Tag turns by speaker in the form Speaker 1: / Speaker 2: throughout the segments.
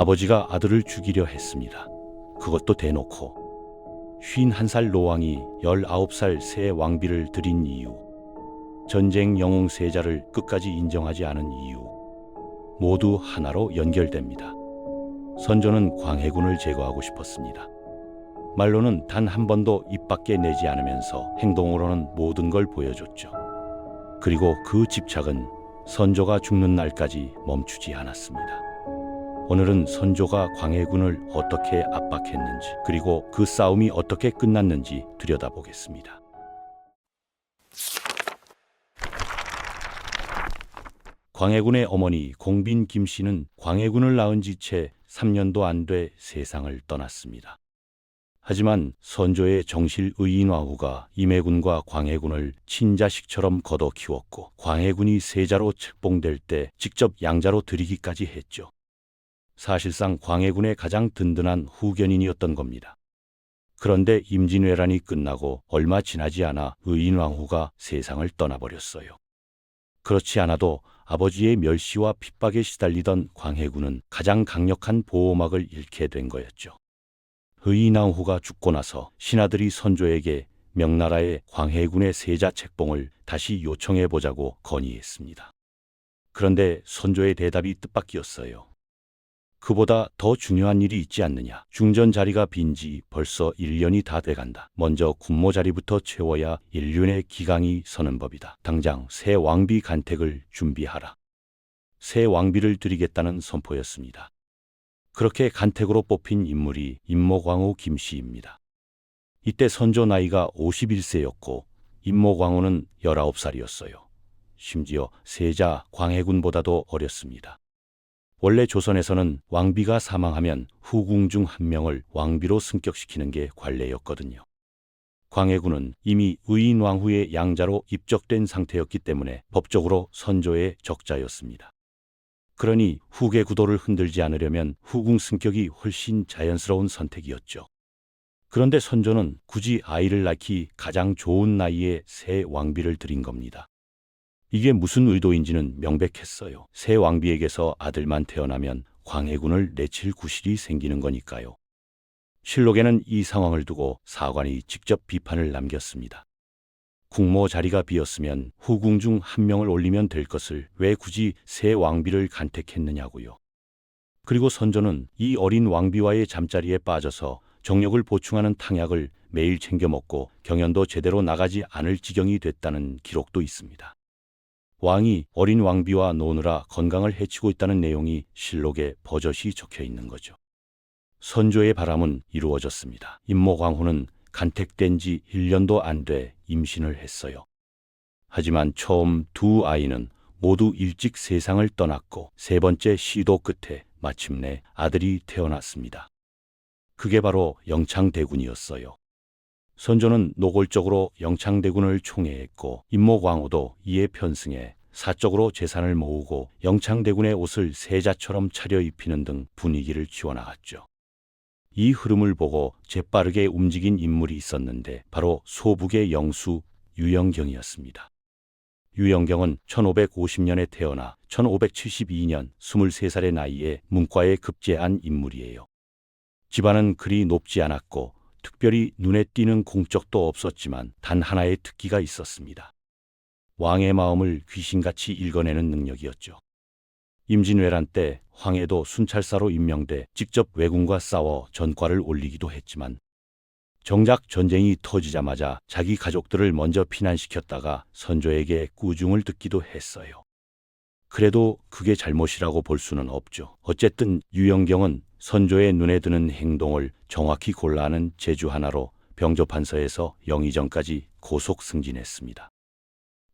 Speaker 1: 아버지가 아들을 죽이려 했습니다. 그것도 대놓고. 51살 노왕이 19살 새 왕비를 들인 이유, 전쟁 영웅 세자를 끝까지 인정하지 않은 이유, 모두 하나로 연결됩니다. 선조는 광해군을 제거하고 싶었습니다. 말로는 단 한 번도 입 밖에 내지 않으면서 행동으로는 모든 걸 보여줬죠. 그리고 그 집착은 선조가 죽는 날까지 멈추지 않았습니다. 오늘은 선조가 광해군을 어떻게 압박했는지, 그리고 그 싸움이 어떻게 끝났는지 들여다보겠습니다. 광해군의 어머니 공빈 김씨는 광해군을 낳은 지 채 3년도 안 돼 세상을 떠났습니다. 하지만 선조의 정실 의인왕후가 임해군과 광해군을 친자식처럼 걷어 키웠고, 광해군이 세자로 책봉될 때 직접 양자로 드리기까지 했죠. 사실상 광해군의 가장 든든한 후견인이었던 겁니다. 그런데 임진왜란이 끝나고 얼마 지나지 않아 의인왕후가 세상을 떠나버렸어요. 그렇지 않아도 아버지의 멸시와 핍박에 시달리던 광해군은 가장 강력한 보호막을 잃게 된 거였죠. 의인왕후가 죽고 나서 신하들이 선조에게 명나라의 광해군의 세자 책봉을 다시 요청해보자고 건의했습니다. 그런데 선조의 대답이 뜻밖이었어요. 그보다 더 중요한 일이 있지 않느냐. 중전 자리가 빈 지 벌써 1년이 다 돼간다. 먼저 군모 자리부터 채워야 인륜의 기강이 서는 법이다. 당장 새 왕비 간택을 준비하라. 새 왕비를 드리겠다는 선포였습니다. 그렇게 간택으로 뽑힌 인물이 임모광후 김씨입니다. 이때 선조 나이가 51세였고 임모광후는 19살이었어요. 심지어 세자 광해군보다도 어렸습니다. 원래 조선에서는 왕비가 사망하면 후궁 중 한 명을 왕비로 승격시키는 게 관례였거든요. 광해군은 이미 의인왕후의 양자로 입적된 상태였기 때문에 법적으로 선조의 적자였습니다. 그러니 후계 구도를 흔들지 않으려면 후궁 승격이 훨씬 자연스러운 선택이었죠. 그런데 선조는 굳이 아이를 낳기 가장 좋은 나이에 새 왕비를 드린 겁니다. 이게 무슨 의도인지는 명백했어요. 새 왕비에게서 아들만 태어나면 광해군을 내칠 구실이 생기는 거니까요. 실록에는 이 상황을 두고 사관이 직접 비판을 남겼습니다. 국모 자리가 비었으면 후궁 중 한 명을 올리면 될 것을 왜 굳이 새 왕비를 간택했느냐고요. 그리고 선조는 이 어린 왕비와의 잠자리에 빠져서 정력을 보충하는 탕약을 매일 챙겨 먹고 경연도 제대로 나가지 않을 지경이 됐다는 기록도 있습니다. 왕이 어린 왕비와 노느라 건강을 해치고 있다는 내용이 실록에 버젓이 적혀 있는 거죠. 선조의 바람은 이루어졌습니다. 임모광후는 간택된 지 1년도 안 돼 임신을 했어요. 하지만 처음 두 아이는 모두 일찍 세상을 떠났고 세 번째 시도 끝에 마침내 아들이 태어났습니다. 그게 바로 영창대군이었어요. 선조는 노골적으로 영창대군을 총애했고 임모광후도 이에 편승해 사적으로 재산을 모으고 영창대군의 옷을 세자처럼 차려입히는 등 분위기를 쥐어나갔죠. 이 흐름을 보고 재빠르게 움직인 인물이 있었는데 바로 소북의 영수 유영경이었습니다. 유영경은 1550년에 태어나 1572년 23살의 나이에 문과에 급제한 인물이에요. 집안은 그리 높지 않았고 특별히 눈에 띄는 공적도 없었지만 단 하나의 특기가 있었습니다. 왕의 마음을 귀신같이 읽어내는 능력이었죠. 임진왜란 때 황해도 순찰사로 임명돼 직접 왜군과 싸워 전과를 올리기도 했지만 정작 전쟁이 터지자마자 자기 가족들을 먼저 피난시켰다가 선조에게 꾸중을 듣기도 했어요. 그래도 그게 잘못이라고 볼 수는 없죠. 어쨌든 유영경은 선조의 눈에 드는 행동을 정확히 골라하는 재주 하나로 병조판서에서 영의정까지 고속 승진했습니다.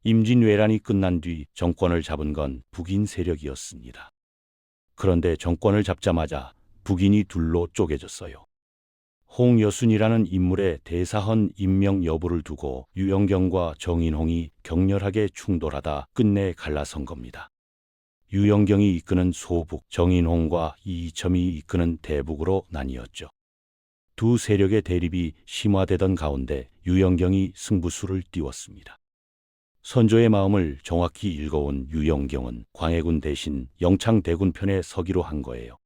Speaker 1: 임진왜란이 끝난 뒤 정권을 잡은 건 북인 세력이었습니다. 그런데 정권을 잡자마자 북인이 둘로 쪼개졌어요. 홍여순이라는 인물의 대사헌 임명 여부를 두고 유영경과 정인홍이 격렬하게 충돌하다 끝내 갈라선 겁니다. 유영경이 이끄는 소북, 정인홍과 이이첨이 이끄는 대북으로 나뉘었죠. 두 세력의 대립이 심화되던 가운데 유영경이 승부수를 띄웠습니다. 선조의 마음을 정확히 읽어온 유영경은 광해군 대신 영창대군 편에 서기로 한 거예요.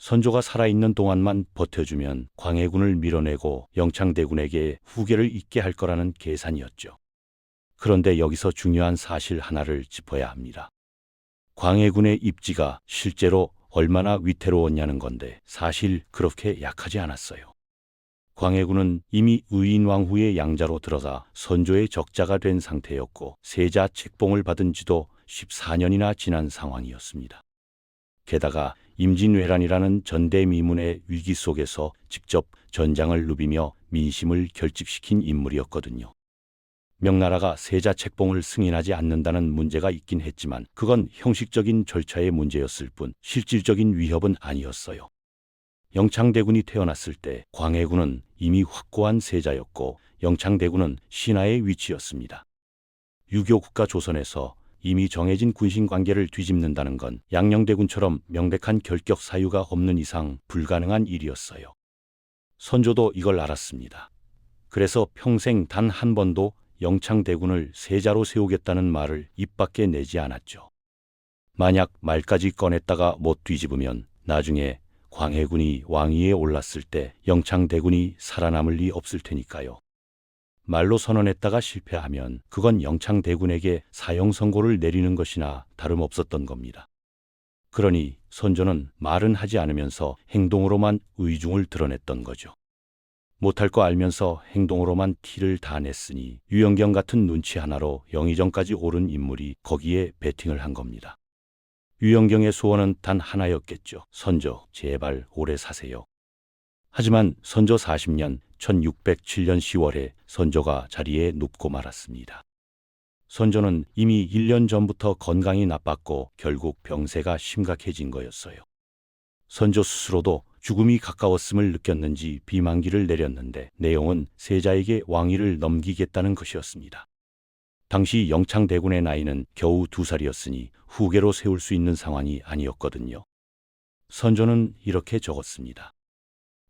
Speaker 1: 선조가 살아있는 동안만 버텨주면 광해군을 밀어내고 영창대군에게 후계를 잇게 할 거라는 계산이었죠. 그런데 여기서 중요한 사실 하나를 짚어야 합니다. 광해군의 입지가 실제로 얼마나 위태로웠냐는 건데 사실 그렇게 약하지 않았어요. 광해군은 이미 의인왕후의 양자로 들어가 선조의 적자가 된 상태였고 세자 책봉을 받은 지도 14년이나 지난 상황이었습니다. 게다가 임진왜란이라는 전대미문의 위기 속에서 직접 전장을 누비며 민심을 결집시킨 인물이었거든요. 명나라가 세자 책봉을 승인하지 않는다는 문제가 있긴 했지만 그건 형식적인 절차의 문제였을 뿐 실질적인 위협은 아니었어요. 영창대군이 태어났을 때 광해군은 이미 확고한 세자였고 영창대군은 신하의 위치였습니다. 유교국가 조선에서 이미 정해진 군신관계를 뒤집는다는 건 양녕대군처럼 명백한 결격 사유가 없는 이상 불가능한 일이었어요. 선조도 이걸 알았습니다. 그래서 평생 단 한 번도 영창대군을 세자로 세우겠다는 말을 입 밖에 내지 않았죠. 만약 말까지 꺼냈다가 못 뒤집으면 나중에 광해군이 왕위에 올랐을 때 영창대군이 살아남을 리 없을 테니까요. 말로 선언했다가 실패하면 그건 영창대군에게 사형 선고를 내리는 것이나 다름없었던 겁니다. 그러니 선조는 말은 하지 않으면서 행동으로만 의중을 드러냈던 거죠. 못할 거 알면서 행동으로만 티를 다 냈으니 유영경 같은 눈치 하나로 영의정까지 오른 인물이 거기에 베팅을 한 겁니다. 유영경의 소원은 단 하나였겠죠. 선조, 제발 오래 사세요. 하지만 선조 40년 1607년 10월에 선조가 자리에 눕고 말았습니다. 선조는 이미 1년 전부터 건강이 나빴고 결국 병세가 심각해진 거였어요. 선조 스스로도 죽음이 가까웠음을 느꼈는지 비만기를 내렸는데 내용은 세자에게 왕위를 넘기겠다는 것이었습니다. 당시 영창대군의 나이는 겨우 2살이었으니 후계로 세울 수 있는 상황이 아니었거든요. 선조는 이렇게 적었습니다.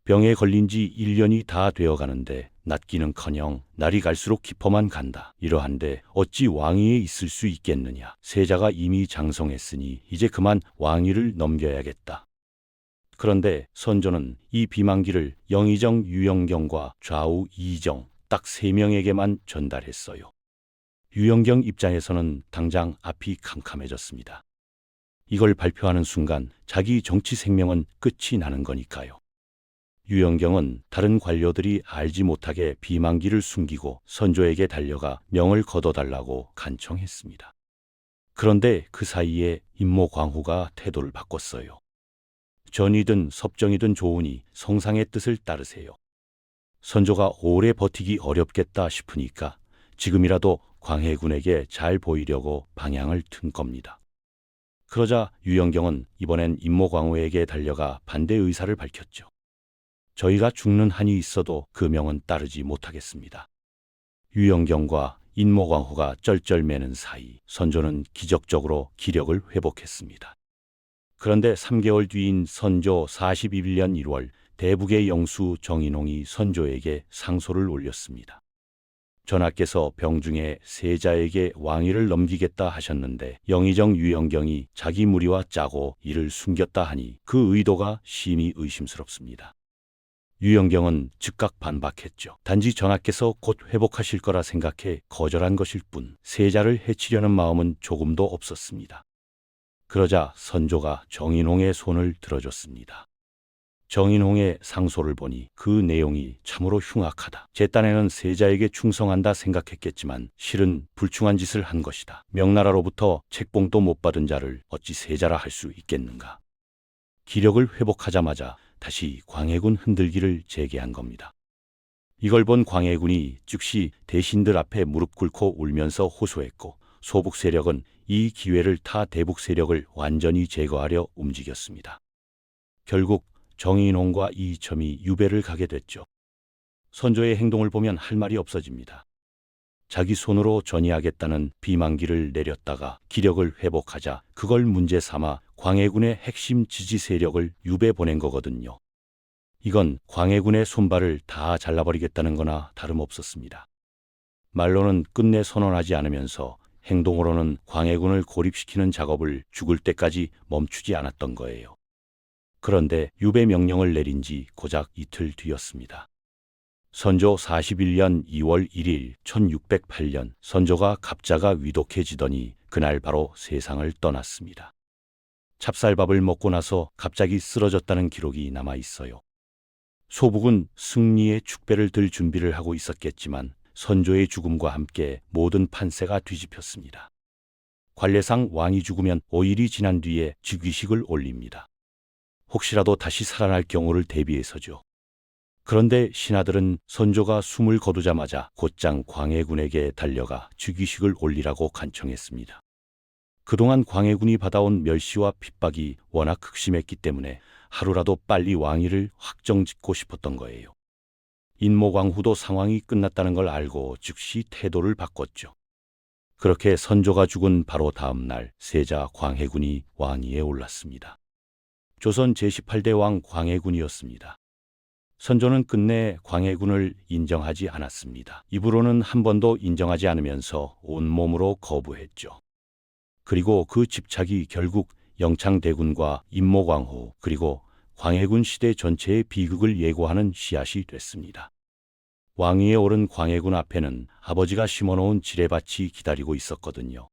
Speaker 1: 병에 걸린 지 1년이 다 되어가는데 낫기는커녕 날이 갈수록 깊어만 간다. 이러한데 어찌 왕위에 있을 수 있겠느냐. 세자가 이미 장성했으니 이제 그만 왕위를 넘겨야겠다. 그런데 선조는 이 비만기를 영의정 유영경과 좌우 이정 딱 3명에게만 전달했어요. 유영경 입장에서는 당장 앞이 캄캄해졌습니다. 이걸 발표하는 순간 자기 정치 생명은 끝이 나는 거니까요. 유영경은 다른 관료들이 알지 못하게 비만기를 숨기고 선조에게 달려가 명을 거둬달라고 간청했습니다. 그런데 그 사이에 임모광후가 태도를 바꿨어요. 전이든 섭정이든 좋으니 성상의 뜻을 따르세요. 선조가 오래 버티기 어렵겠다 싶으니까 지금이라도 광해군에게 잘 보이려고 방향을 튼 겁니다. 그러자 유영경은 이번엔 임모광후에게 달려가 반대 의사를 밝혔죠. 저희가 죽는 한이 있어도 그 명은 따르지 못하겠습니다. 유영경과 임모광후가 쩔쩔매는 사이 선조는 기적적으로 기력을 회복했습니다. 그런데 3개월 뒤인 선조 41년 1월 대북의 영수 정인홍이 선조에게 상소를 올렸습니다. 전하께서 병중에 세자에게 왕위를 넘기겠다 하셨는데 영의정 유영경이 자기 무리와 짜고 이를 숨겼다 하니 그 의도가 심히 의심스럽습니다. 유영경은 즉각 반박했죠. 단지 전하께서 곧 회복하실 거라 생각해 거절한 것일 뿐 세자를 해치려는 마음은 조금도 없었습니다. 그러자 선조가 정인홍의 손을 들어줬습니다. 정인홍의 상소를 보니 그 내용이 참으로 흉악하다. 제 딴에는 세자에게 충성한다 생각했겠지만 실은 불충한 짓을 한 것이다. 명나라로부터 책봉도 못 받은 자를 어찌 세자라 할 수 있겠는가. 기력을 회복하자마자 다시 광해군 흔들기를 재개한 겁니다. 이걸 본 광해군이 즉시 대신들 앞에 무릎 꿇고 울면서 호소했고 소북 세력은 이 기회를 타 대북 세력을 완전히 제거하려 움직였습니다. 결국 정인홍과 이첨이 유배를 가게 됐죠. 선조의 행동을 보면 할 말이 없어집니다. 자기 손으로 전이하겠다는 비만기를 내렸다가 기력을 회복하자 그걸 문제 삼아 광해군의 핵심 지지 세력을 유배 보낸 거거든요. 이건 광해군의 손발을 다 잘라버리겠다는 거나 다름없었습니다. 말로는 끝내 선언하지 않으면서 행동으로는 광해군을 고립시키는 작업을 죽을 때까지 멈추지 않았던 거예요. 그런데 유배 명령을 내린 지 고작 이틀 뒤였습니다. 선조 41년 2월 1일 1608년 선조가 갑자가 위독해지더니 그날 바로 세상을 떠났습니다. 찹쌀밥을 먹고 나서 갑자기 쓰러졌다는 기록이 남아 있어요. 소북은 승리의 축배를 들 준비를 하고 있었겠지만 선조의 죽음과 함께 모든 판세가 뒤집혔습니다. 관례상 왕이 죽으면 5일이 지난 뒤에 즉위식을 올립니다. 혹시라도 다시 살아날 경우를 대비해서죠. 그런데 신하들은 선조가 숨을 거두자마자 곧장 광해군에게 달려가 즉위식을 올리라고 간청했습니다. 그동안 광해군이 받아온 멸시와 핍박이 워낙 극심했기 때문에 하루라도 빨리 왕위를 확정짓고 싶었던 거예요. 인모광후도 상황이 끝났다는 걸 알고 즉시 태도를 바꿨죠. 그렇게 선조가 죽은 바로 다음 날 세자 광해군이 왕위에 올랐습니다. 조선 제18대 왕 광해군이었습니다. 선조는 끝내 광해군을 인정하지 않았습니다. 입으로는 한 번도 인정하지 않으면서 온몸으로 거부했죠. 그리고 그 집착이 결국 영창대군과 인모광후 그리고 광해군 시대 전체의 비극을 예고하는 씨앗이 됐습니다. 왕위에 오른 광해군 앞에는 아버지가 심어놓은 지뢰밭이 기다리고 있었거든요.